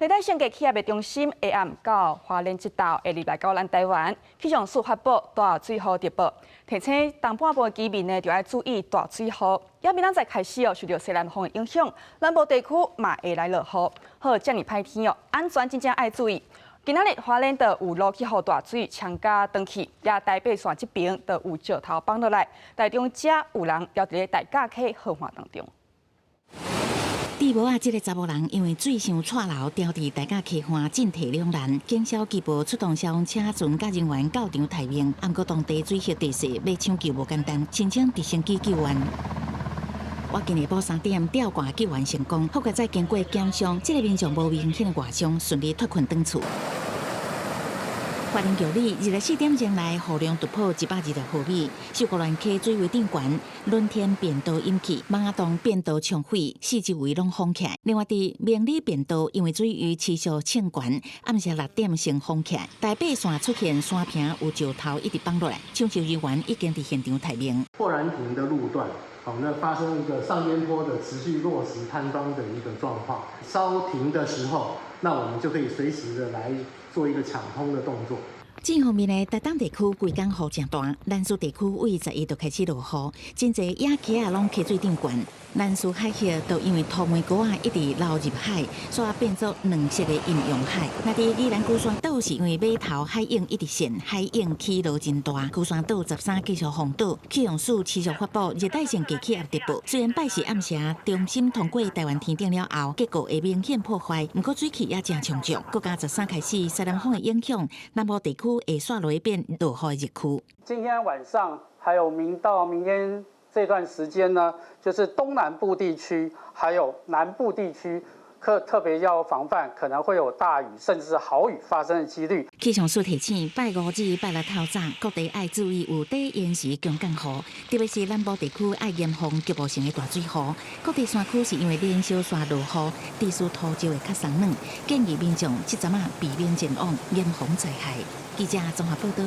热带性格企业的中心下暗到花莲一道会入来到咱台湾，气象署发布大水雨特报，提醒东半部的居民呢，就要注意大水雨。也明仔载开始受到西南风的影响，南部地区嘛会来落雨。好，遮尔歹天安全真正爱注意。今仔日花莲的有路去大水强加登去，也台北线这边的有石头放落来，台中遮有人掉伫咧大架溪河岸当中。地无啊，这个查某人因为水上窜楼掉伫大架溪畔，进退两难。警消局部出动消防车船甲人员到场待命，不过当地水势地势要抢救无简单，申请直升机救援。我今日下晡3点吊挂救援成功，好在再经过检伤，这个民众无明显的外伤，顺利脱困返厝。花莲桥里24点钟内雨量突破120毫米，秀姑峦溪水位顶悬，轮天变道引起，芒仔洞变道冲毁，四周围拢封起来。另外，伫明里变道因为水域持续清悬，暗时6点先封起来。台北线出现山坪有石头一直放落来，抢救人员已经伫现场待命。豁然亭的路段，那发生一个上烟坡的持续落石坍方的一个状况。稍停的时候，那我们就可以随时的来做一个抢通的动作。这方面呢，台东地区规工雨真大，南苏地区为11就开始落雨，真侪野溪啊拢溪水顶悬。南苏海峡都因为土梅膏啊一直流入海，所以变作两色的阴阳海。那伫宜兰鼓山岛是因为码头海涌一直现，海涌起落真大，鼓山岛13继续封岛。气象署持续发布热带性低气压特报。虽然拜四暗时中心通过台湾天顶了后，结果会明显破坏，不过水汽也真充足。国家13开始西南风的影响，南部地区会刷落变落雨的热区。今天晚上还有到明天这段时间呢，就是东南部地区还有南部地区，特别要防范可能会有大雨甚至是豪雨发生的几率。气象署提醒，拜5至拜6透早，各地爱注意有短延时强降雨，特别是南部地区爱严防局部性的大水雨。各地山区是因为连续刷落雨，地势土质会较松软，建议民众这阵避免前往严防灾害。记者综合报道。